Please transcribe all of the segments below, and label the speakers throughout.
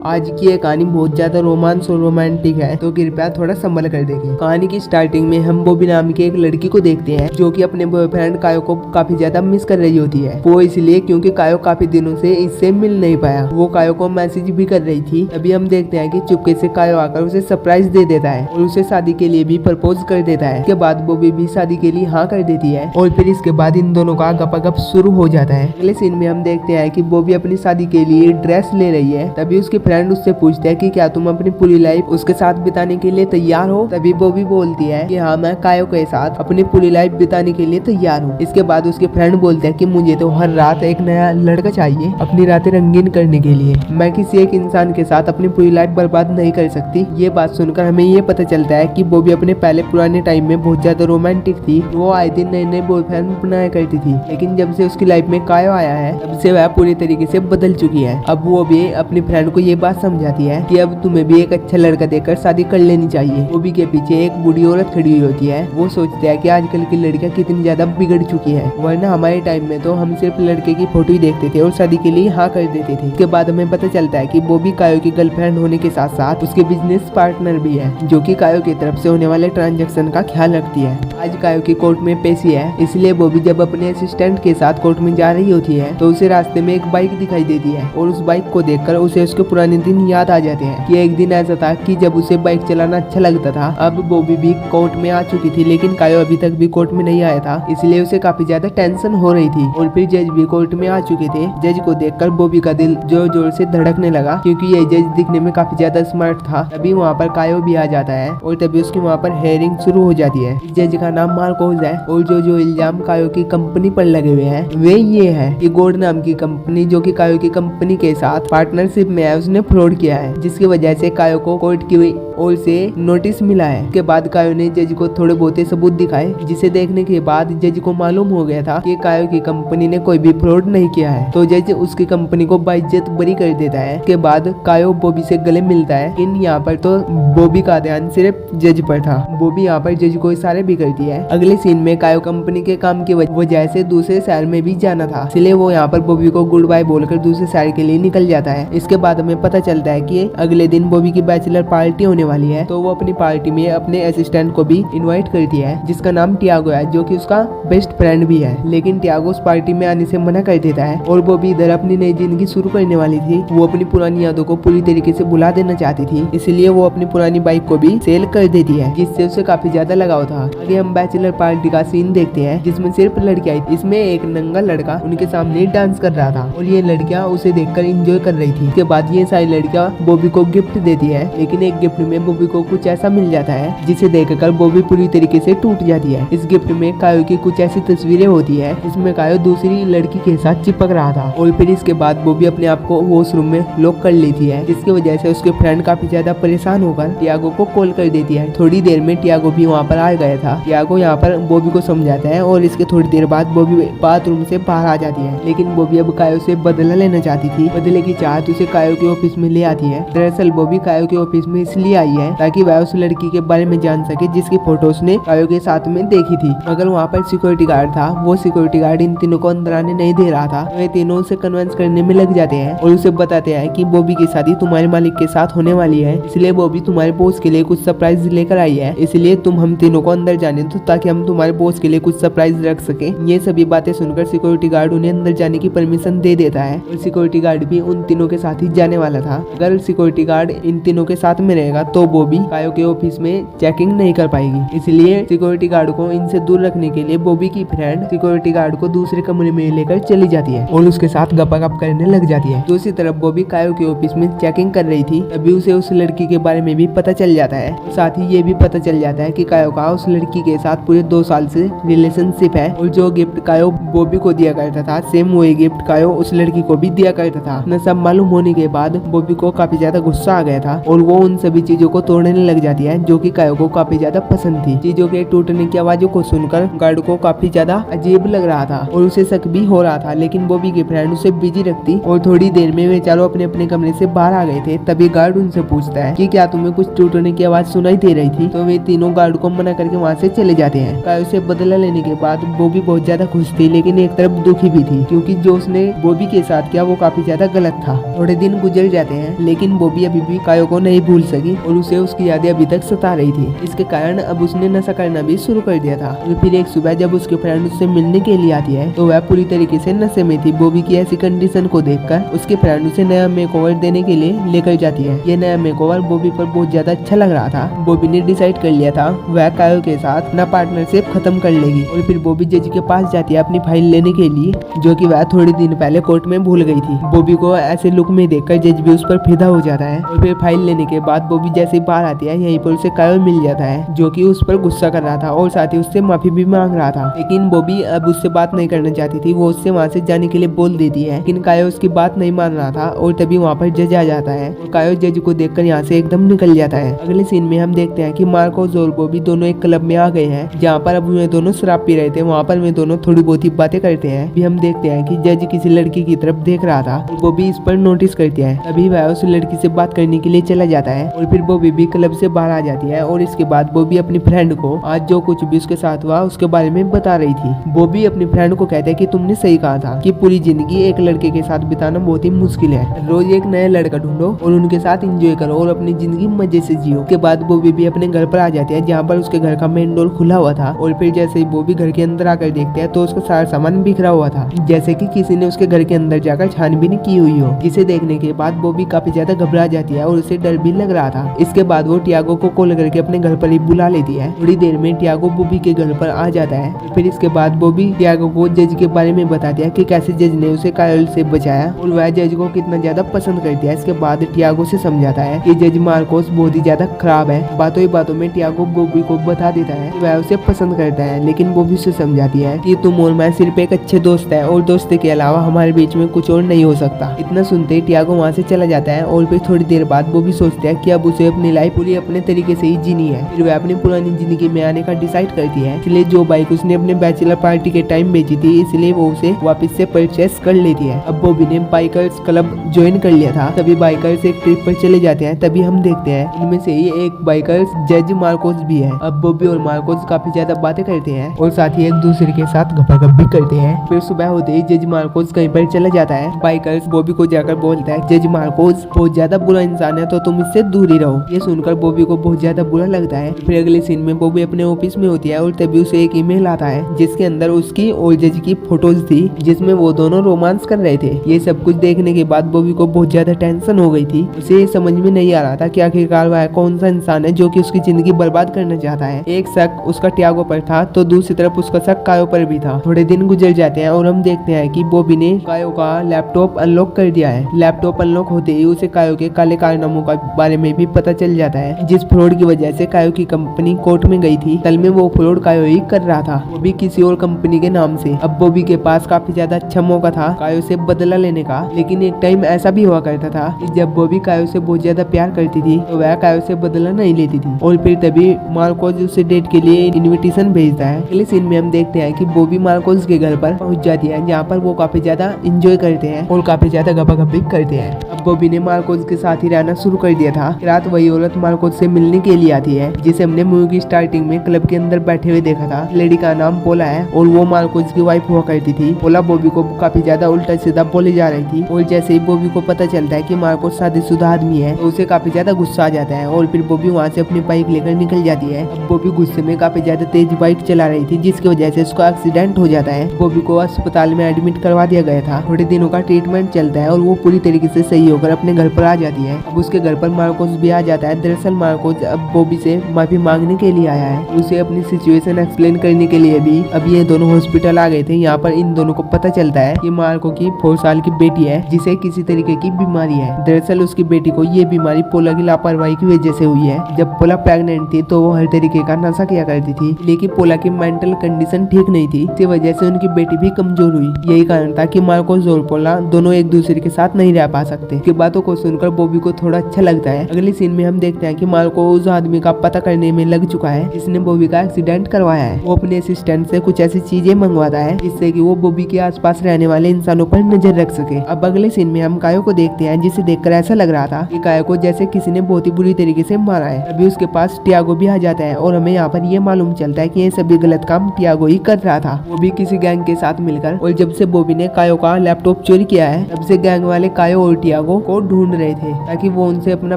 Speaker 1: आज की ये कहानी बहुत ज्यादा रोमांस और रोमांटिक है, तो कृपया थोड़ा संभल कर देखें। कहानी की स्टार्टिंग में हम बॉबी नाम की एक लड़की को देखते हैं जो कि अपने बॉयफ्रेंड कायो को काफी ज्यादा मिस कर रही होती है। वो इसलिए क्योंकि कायो काफी दिनों से इससे मिल नहीं पाया। वो कायो को मैसेज भी कर रही थी। तभी हम देखते हैं कि चुपके से कायो आकर उसे सरप्राइज दे देता है और उसे शादी के लिए भी प्रपोज कर देता है। इसके बाद बॉबी भी शादी के लिए हाँ कर देती है और फिर इसके बाद इन दोनों का गपागप शुरू हो जाता है। अगले सीन में हम देखते हैं कि बॉबी अपनी शादी के लिए ड्रेस ले रही है। तभी उसके फ्रेंड उससे पूछते हैं कि क्या तुम अपनी पूरी लाइफ उसके साथ बिताने के लिए तैयार हो। तभी बॉबी बोलती है कि हाँ, मैं कायो के साथ अपनी पूरी लाइफ बिताने के लिए तैयार हूँ। इसके बाद उसके फ्रेंड बोलते हैं कि मुझे तो हर रात एक नया लड़का चाहिए अपनी रातें रंगीन करने के लिए। मैं किसी एक इंसान के साथ अपनी पूरी लाइफ बर्बाद नहीं कर सकती। ये बात सुनकर हमें ये पता चलता है कि बॉबी अपने पहले पुराने टाइम में बहुत ज्यादा रोमांटिक थी। वो आए दिन नए नए बॉयफ्रेंड बनाया करती थी, लेकिन जब से उसकी लाइफ में कायो आया है तब से वह पूरी तरीके से बदल चुकी है। अब वो भी अपनी फ्रेंड को ये बात समझाती है कि अब तुम्हें भी एक अच्छा लड़का देखकर शादी कर लेनी चाहिए। बॉबी के पीछे एक बूढ़ी औरत खड़ी हुई होती है। वो सोचते हैं कि आजकल की लड़कियां कितनी ज्यादा बिगड़ चुकी है, वरना हमारे टाइम में तो हम सिर्फ लड़के की फोटो ही देखते थे और शादी के लिए हाँ कर देते थे। इसके बाद हमें पता चलता है कि बॉबी कायो की गर्लफ्रेंड होने के साथ साथ उसके बिजनेस पार्टनर भी है, जो कि कायो की तरफ से होने वाले ट्रांजैक्शन का ख्याल रखती है। आज कायो की कोर्ट में पेशी है, इसलिए बॉबी जब अपने असिस्टेंट के साथ कोर्ट में जा रही होती है तो उसे रास्ते में एक बाइक दिखाई देती है और उस बाइक को देखकर उसे उसके पुराने दिन याद आ जाते हैं कि एक दिन ऐसा था कि जब उसे बाइक चलाना अच्छा लगता था। अब बॉबी भी कोर्ट में आ चुकी थी, लेकिन कायो अभी तक भी कोर्ट में नहीं आया था, इसलिए उसे काफी ज्यादा टेंशन हो रही थी। और फिर जज भी कोर्ट में आ चुके थे। जज को देखकर बॉबी का दिल जोर जोर से धड़कने लगा, क्योंकि ये जज दिखने में काफी ज्यादा स्मार्ट था। तभी वहाँ पर कायो भी आ जाता है और तभी उसकी वहाँ पर हेयरिंग शुरू हो जाती है। जज का नाम मार्कोस है और जो इल्जाम कायो की कंपनी पर लगे हुए हैं वे ये है कि गोल्ड नाम की कंपनी, जो कि कायो की कंपनी के साथ पार्टनरशिप में है, उसने फ्रॉड किया है, जिसकी वजह से कायो को कोर्ट की ओर से नोटिस मिला है। के बाद कायो ने जज को थोड़े बहुत सबूत दिखाए, जिसे देखने के बाद जज को मालूम हो गया था कि कायो की कंपनी ने कोई भी फ्रॉड नहीं किया है। तो जज उसकी कंपनी को बाइज्जत बरी कर देता है। के बाद कायो बॉबी से गले मिलता है। इन यहाँ पर तो बॉबी का ध्यान सिर्फ जज पर था। बॉबी यहाँ पर जज को इशारे भी करती है। अगले सीन में कायो कंपनी के काम की वजह से दूसरे शहर में भी जाना था, इसलिए वो यहाँ पर बॉबी को गुड बाय बोलकर दूसरे शहर के लिए निकल जाता है। इसके बाद हमें पता चलता है कि अगले दिन बॉबी की बैचलर पार्टी होने वाली है, तो वो अपनी पार्टी में अपने असिस्टेंट को भी इनवाइट करती है, जिसका नाम टियागो है, जो कि उसका बेस्ट फ्रेंड भी है। लेकिन टियागो उस पार्टी में आने से मना कर देता है और बॉबी इधर अपनी नई जिंदगी शुरू करने वाली थी। वो अपनी पुरानी यादों को पूरी तरीके से भुला देना चाहती थी, इसलिए वो अपनी पुरानी बाइक को भी सेल कर देती है, जिससे उसे काफी ज्यादा लगाव था। आगे हम बैचलर पार्टी का सीन देखते हैं, जिसमें सिर्फ लड़कियां आई। इसमें एक नंगा लड़का उनके सामने डांस कर रहा था और ये लड़कियां उसे देखकर एंजॉय कर रही थी। इसके बाद ये सारी लड़कियां बॉबी को गिफ्ट देती है, लेकिन एक गिफ्ट में बॉबी को कुछ ऐसा मिल जाता है जिसे देखकर बॉबी पूरी तरीके से टूट जाती है। इस गिफ्ट में कायो की कुछ ऐसी तस्वीरें होती है जिसमें कायो दूसरी लड़की के साथ चिपक रहा था। और फिर इसके बाद बॉबी अपने आप को वॉशरूम में लॉक कर लेती है, जिसकी वजह से उसके फ्रेंड काफी ज्यादा परेशान होकर टियागो को कॉल कर देती है। थोड़ी देर में टियागो भी वहाँ पर आ गया था। टियागो यहाँ पर बॉबी को समझाता है और इसके थोड़ी देर बाद बॉबी बाथरूम से बाहर आ जाती है। लेकिन बॉबी अब कायो से बदला लेना चाहती थी। बदले की चाहत उसे कायो के ऑफिस में ले आती है। दरअसल बॉबी कायो के ऑफिस में इसलिए आई है ताकि वह उस लड़की के बारे में जान सके जिसकी फोटो उसने कायो के साथ में देखी थी। अगर वहाँ पर सिक्योरिटी गार्ड था, वो सिक्योरिटी गार्ड इन तीनों को अंदर आने नहीं दे रहा था। वे तीनों उसे कन्विंस करने में लग जाते हैं और उसे बताते हैं कि बॉबी की शादी तुम्हारे मालिक के साथ होने वाली है, इसलिए बॉबी तुम्हारे बॉस के लिए कुछ सरप्राइज लेकर आई है, इसलिए तुम हम तीनों को अंदर जाने दो ताकि हम तुम्हारे बॉस के लिए कुछ सरप्राइज रख सके। ये सभी बातें सुनकर सिक्योरिटी गार्ड उन्हें अंदर जाने की परमिशन दे देता है और सिक्योरिटी गार्ड भी उन तीनों के साथ ही जाने वाला था। अगर सिक्योरिटी गार्ड इन तीनों के साथ में रहेगा तो बॉबी कायो के ऑफिस में चेकिंग नहीं कर पाएगी, इसलिए सिक्योरिटी गार्ड को इनसे दूर रखने के लिए बॉबी की फ्रेंड सिक्योरिटी गार्ड को दूसरे कमरे में लेकर चली जाती है और उसके साथ गपागप करने लग जाती है। दूसरी तरफ बॉबी कायो के ऑफिस में चेकिंग कर रही थी, तभी उसे उस लड़की के बारे में भी पता चल जाता है। साथ ही ये भी पता चल जाता है कि कायो का उस लड़की के साथ पूरे 2 साल से रिलेशनशिप है और जो गिफ्ट कायो बॉबी को दिया करता था, सेम वही गिफ्ट कायो उस लड़की को भी दिया करता था। न सब मालूम होने के बाद बॉबी को काफी ज्यादा गुस्सा आ गया था और वो उन सभी चीजों को तोड़ने लग जाती है, जो कि कायो को काफी ज्यादा पसंद थी। चीजों के टूटने की आवाजों को सुनकर गार्ड को काफी ज्यादा अजीब लग रहा था और उसे शक भी हो रहा था, लेकिन बॉबी की फ्रेंड उसे बिजी रखती और थोड़ी देर में वे चारों अपने अपने कमरे से बाहर आ गए थे। तभी गार्ड उनसे पूछता है कि क्या तुम्हें कुछ टूटने की आवाज सुनाई दे रही थी, तो वे तीनों गार्ड को मना करके वहाँ से चले जाते हैं। कायो से बदला लेने के बाद बॉबी बहुत ज्यादा खुश थी, लेकिन एक तरफ दुखी भी थी, क्योंकि जो उसने बॉबी के साथ किया वो काफी ज्यादा गलत था। थोड़े दिन गुजर जाते हैं, लेकिन बॉबी अभी भी कायो को नहीं भूल सकी और उसे उसकी यादें अभी तक सता रही थी। इसके कारण अब उसने नशा करना भी शुरू कर दिया था। और फिर एक सुबह जब उसके फ्रेंड उससे मिलने के लिए आती है तो वह पूरी तरीके से नशे में थी। बॉबी की ऐसी कंडीशन को देखकर उसके फ्रेंड उसे नया मेकओवर देने के लिए लेकर जाती है। ये नया मेकओवर बॉबी पर बहुत ज्यादा अच्छा लग रहा था। बॉबी ने डिसाइड कर लिया था वह कायो के साथ अपना पार्टनरशिप खत्म कर लेगी। और फिर बॉबी जज के पास जाती है अपनी फाइल लेने के लिए, जो कि वह थोड़े दिन पहले कोर्ट में भूल गई थी। बॉबी को ऐसे लुक में देखकर जज भी उस पर फिदा हो जाता है। और फिर फाइल लेने के बाद बॉबी जैसे ही बाहर आती है यहीं पर उसे कायो मिल जाता है, जो कि उस पर गुस्सा कर रहा था और साथ ही उससे माफी भी मांग रहा था। लेकिन बॉबी अब उससे बात नहीं करना चाहती थी। वो उससे वहाँ से जाने के लिए बोल देती है, लेकिन कायो उसकी बात नहीं मान रहा था। और तभी वहाँ पर जज आ जाता है और कायो जज को देखकर यहाँ से एकदम निकल जाता है। अगले सीन में हम देखते हैं कि मार्कोस और बॉबी दोनों एक क्लब में आ गए हैं, जहाँ पर अब वे दोनों शराब पी रहे थे। वहाँ पर वे दोनों थोड़ी बहुत ही बातें करते हैं। भी हम देखते हैं कि जज किसी लड़की की तरफ देख रहा था। बॉबी इस पर नोटिस करती है। तभी वह उस लड़की से बात करने के लिए चला जाता है। और फिर बॉबी भी क्लब से बाहर आ जाती है। और इसके बाद बॉबी अपनी फ्रेंड को आज जो कुछ भी उसके साथ हुआ उसके बारे में बता रही थी। बॉबी अपनी फ्रेंड को कहता है कि तुमने सही कहा था कि पूरी जिंदगी एक लड़के के साथ बिताना बहुत ही मुश्किल है। रोज एक नया लड़का ढूंढो और उनके साथ एंजॉय करो और अपनी जिंदगी मजे से जियो। के बाद बॉबी भी अपने घर पर आ जाती है, जहाँ पर उसके घर का मेन डोर खुला हुआ था। और फिर जैसे ही बॉबी घर के अंदर आकर देखते हैं तो उसका सारा सामान बिखरा हुआ था, जैसे कि किसी ने उसके घर के अंदर जाकर छानबीन की हुई हो। जिसे देखने के बाद बॉबी काफी ज्यादा घबरा जाती है और उसे डर भी लग रहा था। इसके बाद वो टियागो को कॉल करके अपने घर पर ही बुला लेती है। थोड़ी देर में टियागो बॉबी के घर पर आ जाता है। फिर इसके बाद बॉबी टियागो को जज के बारे में बताती है कि कैसे जज ने उसे कायल से बचाया और वह जज को कितना ज्यादा पसंद करती है। इसके बाद टियागो से समझाता है कि जज मार्कोस बहुत ही ज्यादा खराब है। बातों ही बातों में टियागो बॉबी को बता देता है कि वह उसे पसंद करता है, लेकिन बॉबी उसे समझाती है कि तुम और मैं सिर्फ एक अच्छे दोस्त है और दोस्ती के अलावा हमारे बीच में कुछ और नहीं हो सकता। इतना सुनते ही टियागो वहाँ से चला जाता है। और फिर थोड़ी देर बाद बॉबी सोचता है कि अब उसे अपनी लाइफ पूरी अपने तरीके से ही जीनी है। फिर वह अपनी पुरानी जिंदगी में आने का डिसाइड करती है। इसलिए जो बाइक उसने अपने बैचलर पार्टी के टाइम बेची थी, इसलिए वो उसे वापस से परचेस कर लेती है। अब बॉबी ने बाइकर्स क्लब ज्वाइन कर लिया था। तभी बाइकर्स एक ट्रिप पर चले जाते हैं। तभी हम देखते हैं इनमें से ही एक बाइकर्स जज मार्कोस भी है। अब बॉबी और मार्कोस काफी ज्यादा बातें करते हैं और साथ ही एक दूसरे के साथ गपागप भी करते हैं। फिर सुबह होते ही जज मार्कोस कहीं पर चला जाता है। बाइकर्स बॉबी को जाकर बोलता है जज मार्कोस बहुत ज्यादा बुरा इंसान है, तो तुम इससे दूर ही रहो। ये सुनकर बॉबी को बहुत ज्यादा बुरा लगता है। फिर अगले सीन में बॉबी अपने ऑफिस में होती है और तभी उसे एक ईमेल आता है जिसके अंदर उसकी और जज की फोटोज थी, जिसमें वो दोनों रोमांस कर रहे थे। ये सब कुछ देखने के बाद बॉबी को बहुत ज्यादा टेंशन हो गई थी। उसे समझ में नहीं आ रहा था कि आखिरकार वह कौन सा इंसान है जो कि उसकी जिंदगी बर्बाद करना चाहता है। एक शक उसका टियागो पर था तो दूसरी तरफ उसका शक कायो पर भी था। थोड़े दिन गुजर जाते हैं और हम देखते हैं कि बॉबी ने कायो का लैपटॉप अनलॉक कर दिया है। लैपटॉप अनलॉक होते ही उसे कायो के काले कारनामों का बारे में भी पता चल जाता है, जिस फ्रॉड की वजह से कायो की कंपनी कोर्ट में गई थी। कल में वो फ्रॉड कायो ही कर रहा था, वो भी किसी और कंपनी के नाम से। अब बॉबी के पास काफी ज्यादा अच्छा मौका था कायो से बदला लेने का, लेकिन एक टाइम ऐसा भी हुआ करता था कि जब बॉबी कायो से बहुत ज्यादा प्यार करती थी तो वह कायो से बदला नहीं लेती थी। और फिर तभी मार्कोस उसे डेट के लिए इनविटेशन भेजता है। अगले सीन में हम देखते हैं कि बॉबी मार्कोस के घर पर पहुंच जाती है, जहाँ पर वो काफी ज्यादा इंजॉय करते हैं और काफी ज्यादा गपागप भी करते हैं। अब बॉबी ने मार्कोस के साथ ही रहना शुरू कर दिया था। रात वही औरत मार्कोस से मिलने के लिए आती है जिसे हमने मूवी की स्टार्टिंग में क्लब के अंदर बैठे हुए देखा था। लेडी का नाम पोला है और वो मार्कोस की वाइफ हुआ करती थी। पोला बॉबी को काफी ज्यादा उल्टा सीधा बोले जा रही थी और जैसे ही बॉबी को पता चलता है कि मार्कोस शादीशुदा आदमी है तो उसे काफी ज्यादा गुस्सा आ जाता है और फिर बॉबी वहाँ से अपनी बाइक लेकर निकल जाती है। अब बॉबी गुस्से में काफी ज्यादा तेज बाइक चला रही थी, जिसकी वजह से उसका एक्सीडेंट हो जाता है। बॉबी को अस्पताल में एडमिट करवा दिया गया था। थोड़े दिनों का ट्रीटमेंट चलता है और वो पूरी तरीके से सही होकर अपने घर पर आ जाती है। अब उसके घर पर मार्कोस भी आ जाता है। दरअसल मार्कोस अब बॉबी से माफी मांगने के लिए आया है, उसे अपनी सिचुएशन एक्सप्लेन करने के लिए भी। अब ये दोनों हॉस्पिटल आ गए थे। यहाँ पर इन दोनों को पता चलता है कि मार्को की 4 साल की बेटी है जिसे किसी तरीके की बीमारी है। दरअसल उसकी बेटी को ये बीमारी पोला की लापरवाही की वजह से हुई है। जब पोला प्रेग्नेंट थी तो वो हर तरीके का नशा किया करती थी, लेकिन पोला की मेंटल कंडीशन ठीक नहीं थी, इसी वजह से उनकी बेटी भी कमजोर हुई। यही कारण था कि मार्कोस और पोला दोनों एक दूसरे के साथ नहीं रह पा सकते। की बातों को सुनकर बॉबी को थोड़ा अच्छा लगता है। अगली सीन में हम देखते हैं कि मार्को उस आदमी का पता करने में लग चुका है जिसने बॉबी का एक्सीडेंट करवाया है। वो अपने असिस्टेंट से कुछ ऐसी चीजें मंगवाता है जिससे कि वो बॉबी के आसपास रहने वाले इंसानों पर नजर रख सके। अब अगले सीन में हम कायो को देखते हैं, जिसे देखकर ऐसा लग रहा था कि कायो को जैसे किसी ने बहुत ही बुरी तरीके से मारा है। अभी उसके पास टियागो भी आ जाता है और हमें यहाँ पर ये मालूम चलता है कि ये सभी गलत काम टियागो ही कर रहा था, वो भी किसी गैंग के साथ मिलकर। और जब से बॉबी ने कायो का लैपटॉप चोरी किया है तब से गैंग वाले कायो और टियागो टियागो को ढूंढ रहे थे ताकि वो उनसे अपना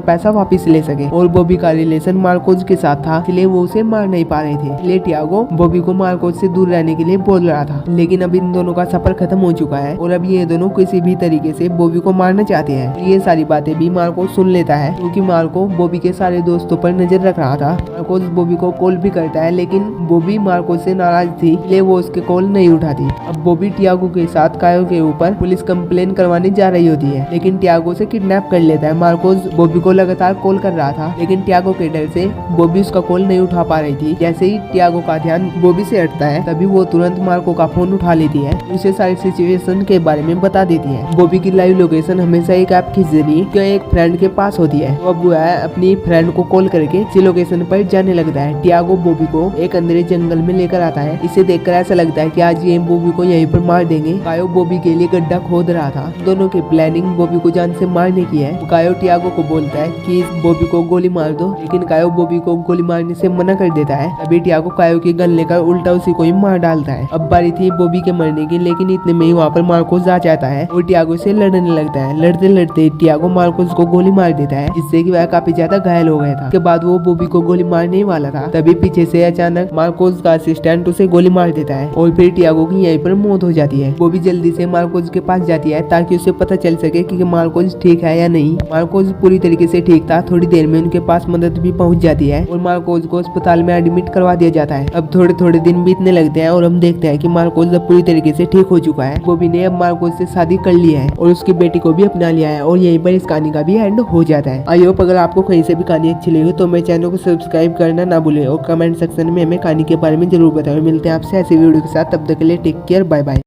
Speaker 1: पैसा वापस ले सके और बॉबी का रिलेशन मार्कोस के साथ था, इसलिए वो उसे मार नहीं पा रहे थे। इसलिए टियागो बॉबी को मार्कोस से दूर रहने के लिए बोल रहा था। लेकिन अब इन दोनों का सफर खत्म हो चुका है और अब ये दोनों किसी भी तरीके से बॉबी को मारना चाहते हैं। ये सारी बातें भी मार्कोस सुन लेता है क्योंकि मार्को बॉबी के सारे दोस्तों पर नजर रख रहा था। मार्कोस बॉबी को कॉल भी करता है, लेकिन बॉबी मार्कोस से नाराज थी, इसलिए वो उसके कॉल नहीं उठाती। अब बॉबी टियागो के साथ कायो के ऊपर पुलिस कंप्लेन करवाने जा रही होती है, लेकिन टियागो से किडनैप कर लेता है। मार्कोस बॉबी को लगातार कॉल कर रहा था, लेकिन टियागो के डर से बॉबी उसका कॉल नहीं उठा पा रही थी। जैसे ही टियागो का ध्यान बॉबी से हटता है, तभी वो तुरंत मार्को का फोन उठा लेती है, उसे सारी सिचुएशन के बारे में बता देती है। बॉबी की लाइव लोकेशन हमेशा एक ऐप के जरिए एक फ्रेंड के पास होती है। तो अब वो अपनी फ्रेंड को कॉल करके इसी लोकेशन पर जाने लगता है। टियागो बॉबी को एक अंधेरे जंगल में लेकर आता है। इसे देखकर ऐसा लगता है कि आज ये बॉबी को यहीं पर मार देंगे। कायो बॉबी के लिए गड्ढा खोद रहा था। दोनों की प्लानिंग बॉबी को जान से मारने की है। कायो टियागो को बोलता है कि इस बॉबी को गोली मार दो, लेकिन कायो बॉबी को गोली मारने से मना कर देता है। अभी टियागो कायो की गन लेकर उल्टा उसी को ही मार डालता है। अब बारी थी बॉबी के मरने की, लेकिन इतने में ही वहाँ पर मार्कोस आ जाता है और टियागो से लड़ने लगता है। लड़ते लड़ते टियागो मार्कोस को गोली मार देता है, जिससे कि वह काफी ज्यादा घायल हो गया था। उसके बाद वो बॉबी को गोली मारने ही वाला था, तभी पीछे से अचानक मार्कोस का असिस्टेंट उसे गोली मार देता है और फिर टियागो की यहीं पर मौत हो जाती है। बॉबी जल्दी से मार्कोस के पास जाती है ताकि उसे पता चल सके कि मार्कोस ठीक है या नहीं। मार्कोस पूरी तरीके से ठीक था। थोड़ी देर में उनके पास मदद भी पहुंच जाती है और मार्कोस को अस्पताल में एडमिट करवा दिया जाता है। अब थोड़े थोड़े दिन बीतने लगते हैं और हम देखते हैं कि मार्कोस अब पूरी तरीके से ठीक हो चुका है। बॉबी ने अब मार्कोस से शादी कर ली है और उसकी बेटी को भी अपना लिया है और यहीं पर इस कहानी का भी एंड हो जाता है। आई होप अगर आपको कहीं से भी कहानी अच्छी लगी तो मेरे चैनल को सब्सक्राइब करना ना भूलें और कमेंट सेक्शन में हमें कहानी के बारे में जरूर बताएं। मिलते हैं आपसे ऐसी वीडियो के साथ, तब तक के लिए टेक केयर, बाय बाय।